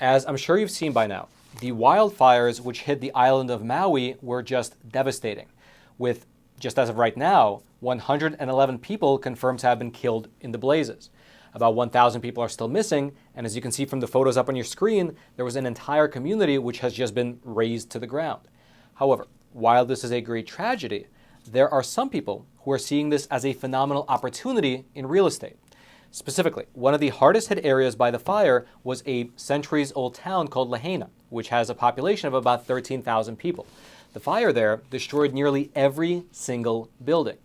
As I'm sure you've seen by now, the wildfires which hit the island of Maui were just devastating, with, just as of right now, 111 people confirmed to have been killed in the blazes. About 1,000 people are still missing, and as you can see from the photos up on your screen, there was an entire community which has just been razed to the ground. However, while this is a great tragedy, there are some people who are seeing this as a phenomenal opportunity in real estate. Specifically, one of the hardest hit areas by the fire was a centuries-old town called Lahaina, which has a population of about 13,000 people. The fire there destroyed nearly every single building.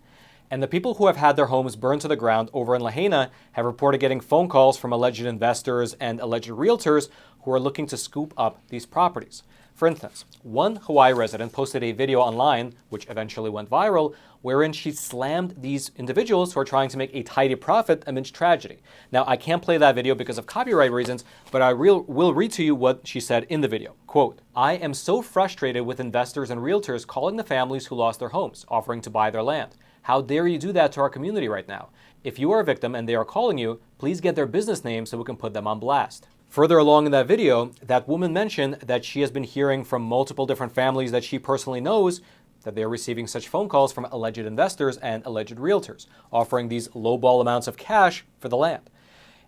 And the people who have had their homes burned to the ground over in Lahaina have reported getting phone calls from alleged investors and alleged realtors who are looking to scoop up these properties. For instance, one Hawaii resident posted a video online, which eventually went viral, wherein she slammed these individuals who are trying to make a tidy profit amidst tragedy. Now, I can't play that video because of copyright reasons, but I will read to you what she said in the video. Quote, "I am so frustrated with investors and realtors calling the families who lost their homes, offering to buy their land. How dare you do that to our community right now? If you are a victim and they are calling you, please get their business name so we can put them on blast." Further along in that video, that woman mentioned that she has been hearing from multiple different families that she personally knows that they are receiving such phone calls from alleged investors and alleged realtors, offering these lowball amounts of cash for the land.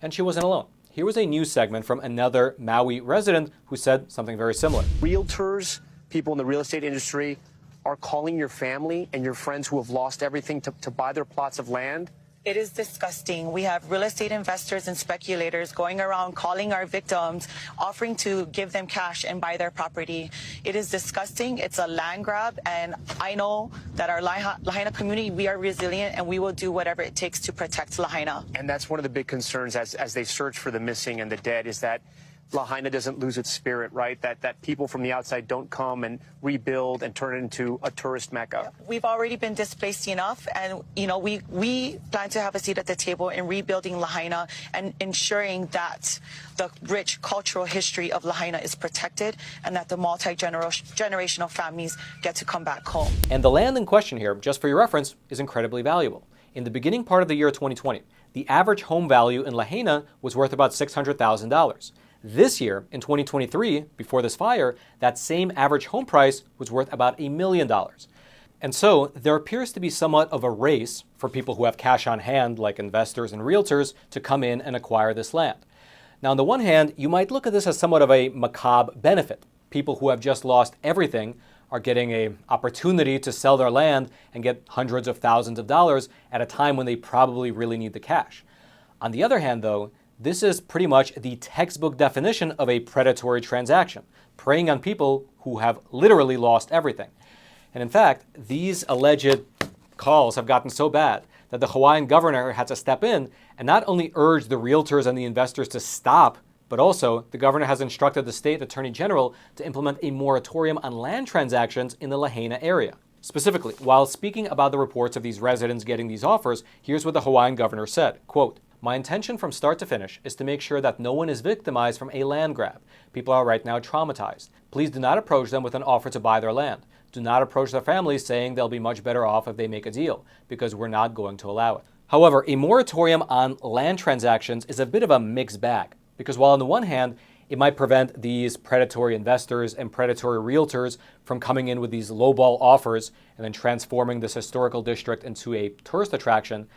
And she wasn't alone. Here was a news segment from another Maui resident who said something very similar. Realtors, people in the real estate industry, are calling your family and your friends who have lost everything to buy their plots of land? It is disgusting. We have real estate investors and speculators going around calling our victims, offering to give them cash and buy their property. It is disgusting. It's a land grab. And I know that our Lahaina community, we are resilient and we will do whatever it takes to protect Lahaina. And that's one of the big concerns as they search for the missing and the dead is that Lahaina doesn't lose its spirit, right? That people from the outside don't come and rebuild and turn it into a tourist mecca. We've already been displaced enough, and we plan to have a seat at the table in rebuilding Lahaina and ensuring that the rich cultural history of Lahaina is protected and that the multi-generational families get to come back home. And the land in question here, just for your reference, is incredibly valuable. In the beginning part of the year 2020, the average home value in Lahaina was worth about $600,000. This year, in 2023, before this fire, that same average home price was worth about $1 million. And so there appears to be somewhat of a race for people who have cash on hand, like investors and realtors, to come in and acquire this land. Now, on the one hand, you might look at this as somewhat of a macabre benefit. People who have just lost everything are getting an opportunity to sell their land and get hundreds of thousands of dollars at a time when they probably really need the cash. On the other hand, though, this is pretty much the textbook definition of a predatory transaction, preying on people who have literally lost everything. And in fact, these alleged calls have gotten so bad that the Hawaiian governor had to step in and not only urge the realtors and the investors to stop, but also the governor has instructed the state attorney general to implement a moratorium on land transactions in the Lahaina area. Specifically, while speaking about the reports of these residents getting these offers, here's what the Hawaiian governor said, quote, "My intention from start to finish is to make sure that no one is victimized from a land grab. People are right now traumatized. Please do not approach them with an offer to buy their land. Do not approach their families saying they'll be much better off if they make a deal, because we're not going to allow it." However, a moratorium on land transactions is a bit of a mixed bag, because while on the one hand, it might prevent these predatory investors and predatory realtors from coming in with these lowball offers and then transforming this historical district into a tourist attraction,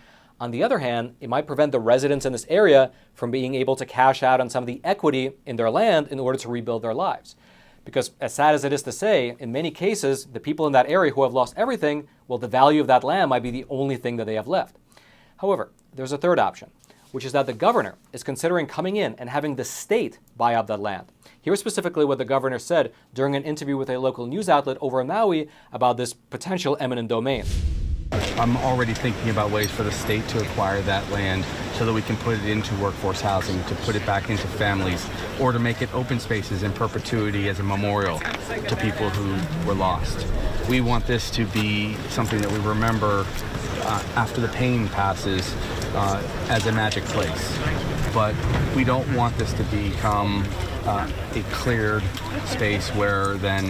on the other hand, it might prevent the residents in this area from being able to cash out on some of the equity in their land in order to rebuild their lives. Because as sad as it is to say, in many cases, the people in that area who have lost everything, well, the value of that land might be the only thing that they have left. However, there's a third option, which is that the governor is considering coming in and having the state buy out that land. Here's specifically what the governor said during an interview with a local news outlet over in Maui about this potential eminent domain. I'm already thinking about ways for the state to acquire that land so that we can put it into workforce housing, to put it back into families, or to make it open spaces in perpetuity as a memorial to people who were lost. We want this to be something that we remember after the pain passes as a magic place. But we don't want this to become a cleared space where then,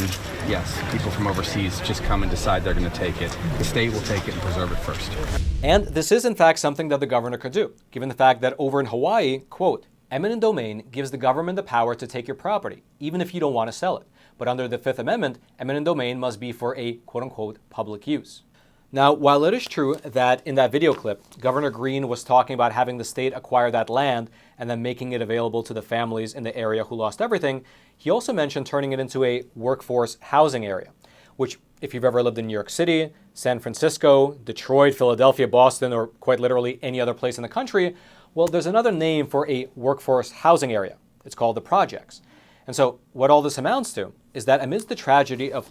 yes, people from overseas just come and decide they're going to take it. The state will take it and preserve it first. And this is in fact something that the governor could do, given the fact that over in Hawaii, quote, Eminent domain gives the government the power to take your property, even if you don't want to sell it. But under the Fifth Amendment, eminent domain must be for a quote-unquote public use. Now, while it is true that in that video clip, Governor Green was talking about having the state acquire that land and then making it available to the families in the area who lost everything, he also mentioned turning it into a workforce housing area, which, if you've ever lived in New York City, San Francisco, Detroit, Philadelphia, Boston, or quite literally any other place in the country, well, there's another name for a workforce housing area. It's called the projects. And so what all this amounts to is that amidst the tragedy of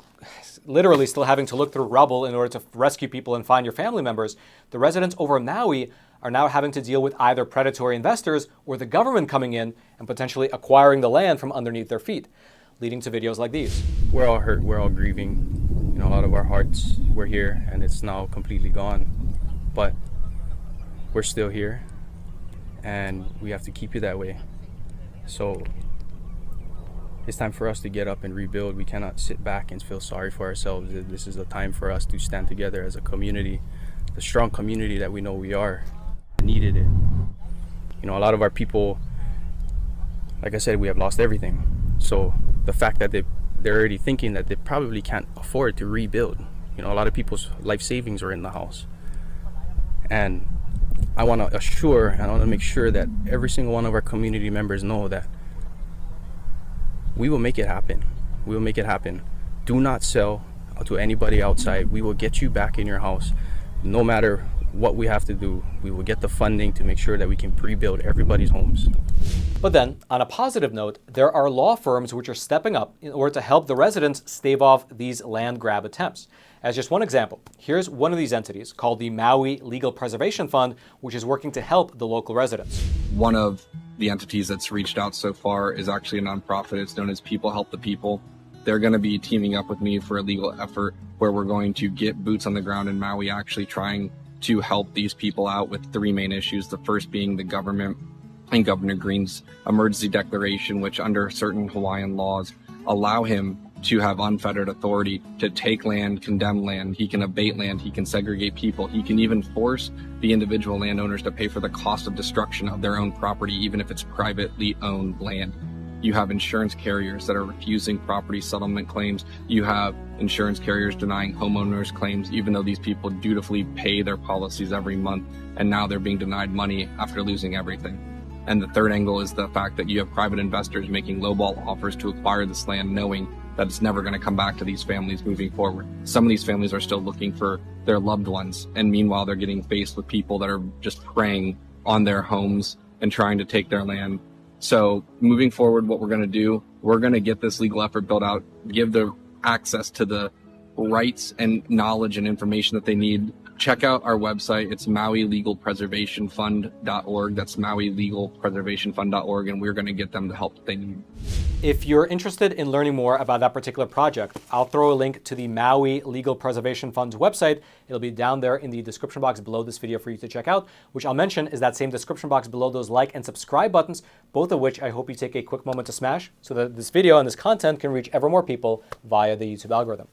literally still having to look through rubble in order to rescue people and find your family members, the residents over Maui are now having to deal with either predatory investors or the government coming in and potentially acquiring the land from underneath their feet, leading to videos like these. We're all hurt, we're all grieving. You know, out of our hearts, we're here and it's now completely gone. But we're still here and we have to keep it that way. So it's time for us to get up and rebuild. We cannot sit back and feel sorry for ourselves. This is a time for us to stand together as a community, the strong community that we know we are. Needed it. You know, a lot of our people, like I said, we have lost everything. So the fact that they're already thinking that they probably can't afford to rebuild. You know, a lot of people's life savings are in the house. And I want to assure, and I want to make sure that every single one of our community members know that we will make it happen. We will make it happen. Do not sell to anybody outside. We will get you back in your house. No matter what we have to do, we will get the funding to make sure that we can rebuild everybody's homes. But then, on a positive note, there are law firms which are stepping up in order to help the residents stave off these land grab attempts. As just one example, here's one of these entities called the Maui Legal Preservation Fund, which is working to help the local residents. One of the entities that's reached out so far is actually a nonprofit. It's known as People Help the People. They're going to be teaming up with me for a legal effort where we're going to get boots on the ground in Maui, actually trying to help these people out with three main issues. The first being the government and Governor Green's emergency declaration, which under certain Hawaiian laws allow him to have unfettered authority to take land, condemn land. He can abate land. He can segregate people. He can even force the individual landowners to pay for the cost of destruction of their own property, even if it's privately owned land. You have insurance carriers that are refusing property settlement claims. You have insurance carriers denying homeowners claims, even though these people dutifully pay their policies every month, and now they're being denied money after losing everything. And the third angle is the fact that you have private investors making lowball offers to acquire this land, knowing that it's never going to come back to these families moving forward. Some of these families are still looking for their loved ones, and meanwhile they're getting faced with people that are just preying on their homes and trying to take their land. So moving forward, what we're going to do, we're going to get this legal effort built out, give the access to the rights and knowledge and information that they need. Check out our website. It's MauiLegalPreservationFund.org. That's MauiLegalPreservationFund.org, and we're going to get them the help that they need. If you're interested in learning more about that particular project, I'll throw a link to the Maui Legal Preservation Fund's website. It'll be down there in the description box below this video for you to check out, which I'll mention is that same description box below those like and subscribe buttons, both of which I hope you take a quick moment to smash so that this video and this content can reach ever more people via the YouTube algorithm.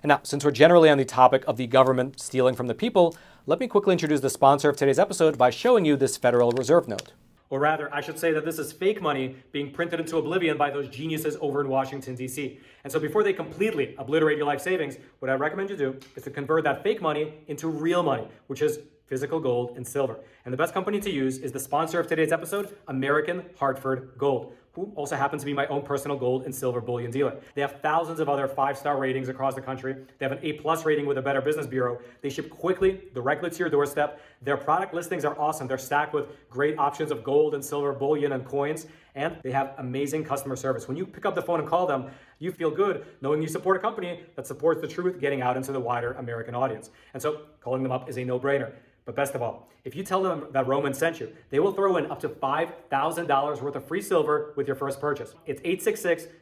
And now, since we're generally on the topic of the government stealing from the people, let me quickly introduce the sponsor of today's episode by showing you this Federal Reserve note. Or rather, I should say that this is fake money being printed into oblivion by those geniuses over in Washington, D.C. And so before they completely obliterate your life savings, what I recommend you do is to convert that fake money into real money, which is physical gold and silver. And the best company to use is the sponsor of today's episode, American Hartford Gold, who also happens to be my own personal gold and silver bullion dealer. They have thousands of other 5-star ratings across the country. They have an A+ rating with a Better Business Bureau. They ship quickly, directly to your doorstep. Their product listings are awesome. They're stacked with great options of gold and silver bullion and coins, and they have amazing customer service. When you pick up the phone and call them, you feel good knowing you support a company that supports the truth getting out into the wider American audience. And so calling them up is a no-brainer. But best of all, if you tell them that Roman sent you, they will throw in up to $5,000 worth of free silver with your first purchase. It's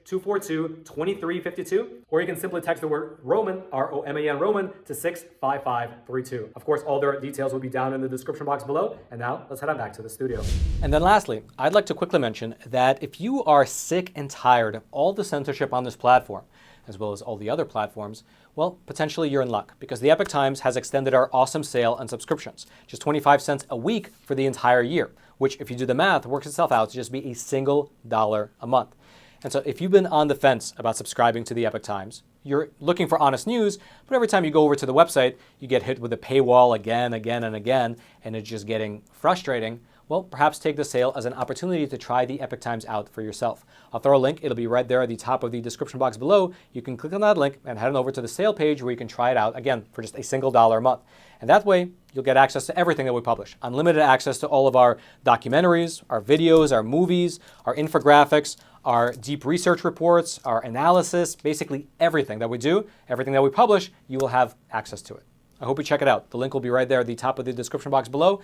866-242-2352, or you can simply text the word Roman, R-O-M-A-N, Roman, to 65532. Of course, all their details will be down in the description box below. And now, let's head on back to the studio. And then lastly, I'd like to quickly mention that if you are sick and tired of all the censorship on this platform, as well as all the other platforms, well, potentially you're in luck, because the Epoch Times has extended our awesome sale on subscriptions, just 25 cents a week for the entire year, which if you do the math, works itself out to just be a single $1 a month. And so if you've been on the fence about subscribing to the Epoch Times, you're looking for honest news, but every time you go over to the website, you get hit with a paywall again, and again, and it's just getting frustrating. Well, perhaps take the sale as an opportunity to try the Epoch Times out for yourself. I'll throw a link. It'll be right there at the top of the description box below. You can click on that link and head on over to the sale page where you can try it out, again, for just a single $1 a month. And that way, you'll get access to everything that we publish. Unlimited access to all of our documentaries, our videos, our movies, our infographics, our deep research reports, our analysis, basically everything that we do, everything that we publish, you will have access to it. I hope you check it out. The link will be right there at the top of the description box below.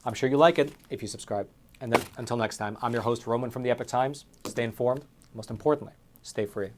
I'm sure you like it if you subscribe. And then until next time, I'm your host, Roman from the Epoch Times. Stay informed. Most importantly, stay free.